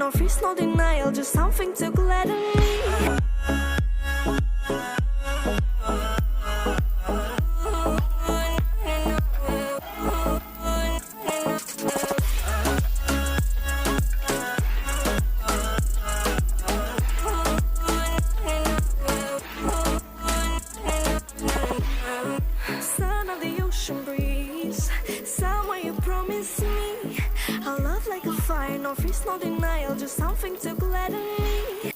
no fears, no denial, just something to gladden me. Son of the ocean breeze, somewhere you promised me a love like a fire, no fears, no denial, just something to gladden me.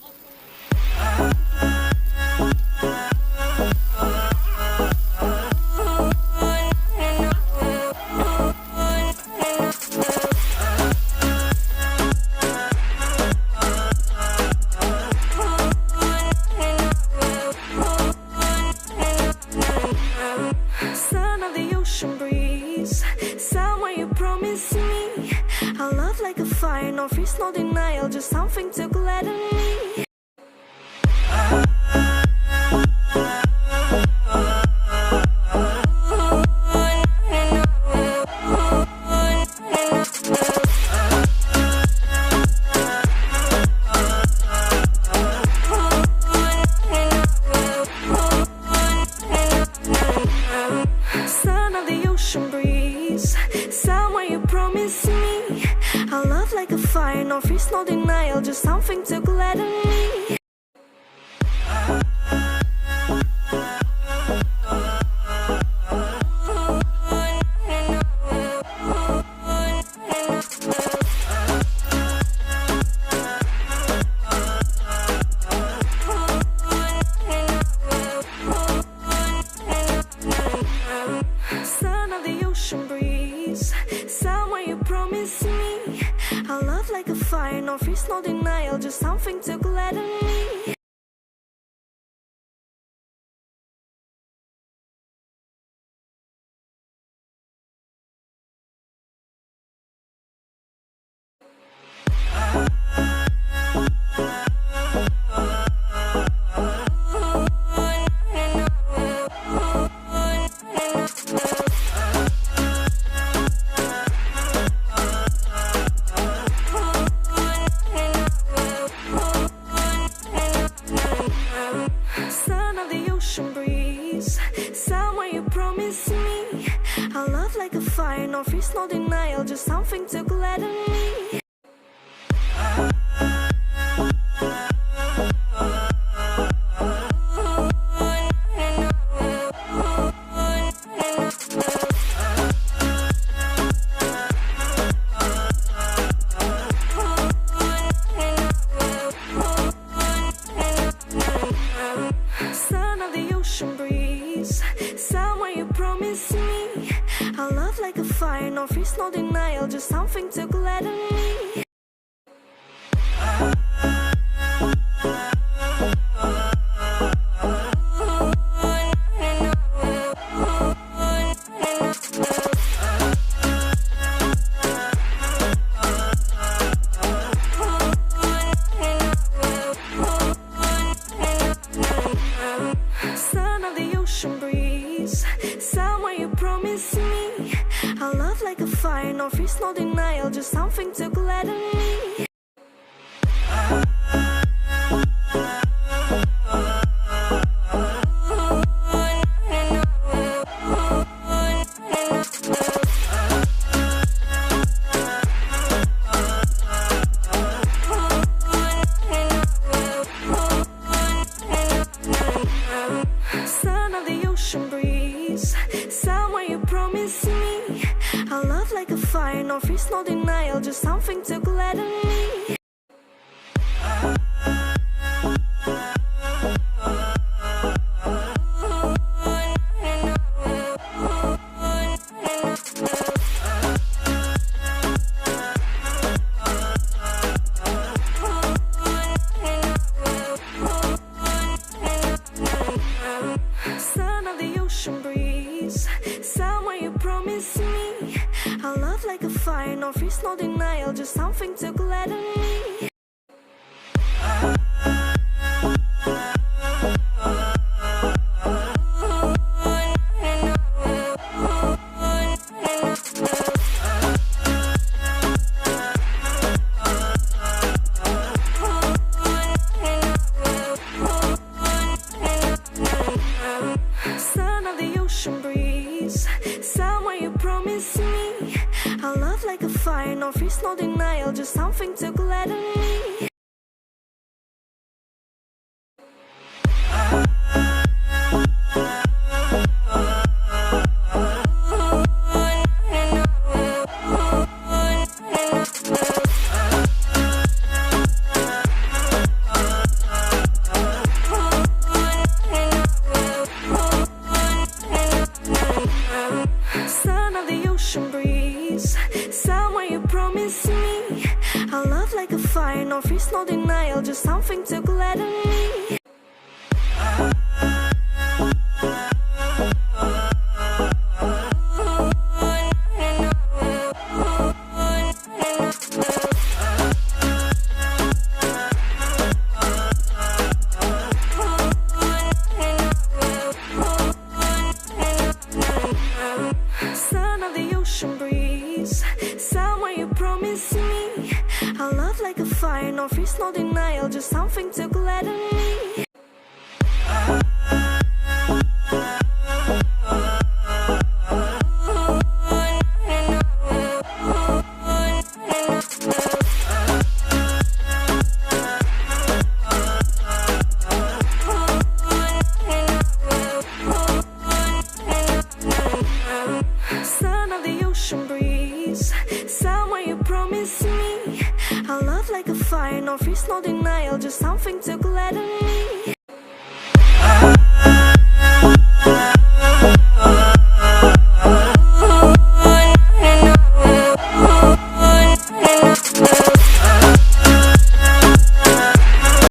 Son of the ocean breeze, somewhere you promised me a love like a fire, no fears, no denial, just something to gladden me. Son of the ocean breeze, somewhere you promised me a love like a fire, no fears, no denial, just something to gladden me. Son of the ocean breeze, somewhere you promised me a love like a fire, no fears, no denial, just something to gladden me. Son of the ocean breeze, somewhere you promised me a love like a fire, no fears, no denial, just something to gladden me. Son of the ocean breeze, somewhere you promised me a love like a fire, no fears, no denial, just something to gladden me. Son of the ocean breeze, somewhere you promised me a love like a fire, no fears, no denial, just something to gladden me. Son of the ocean breeze, somewhere you promised me a love like a fire, no fears, no denial, just something to gladden me. Son of the ocean breeze, somewhere you promised me a love like a fire, no fears, no denial, just something to gladden me. Someone you promised me. A love like a fire, no fears, no denial, just something to gladden me. Son of the ocean breeze, someone you promised me. A love like a fire, no fears, no denial, just something to gladden me. Son of the ocean breeze, someone you promised me. A love like a fire, no fears, no denial, just something to gladden me. Son of the ocean breeze, someone you promised me. A love like a fire, no fears, no denial, just something to gladden me.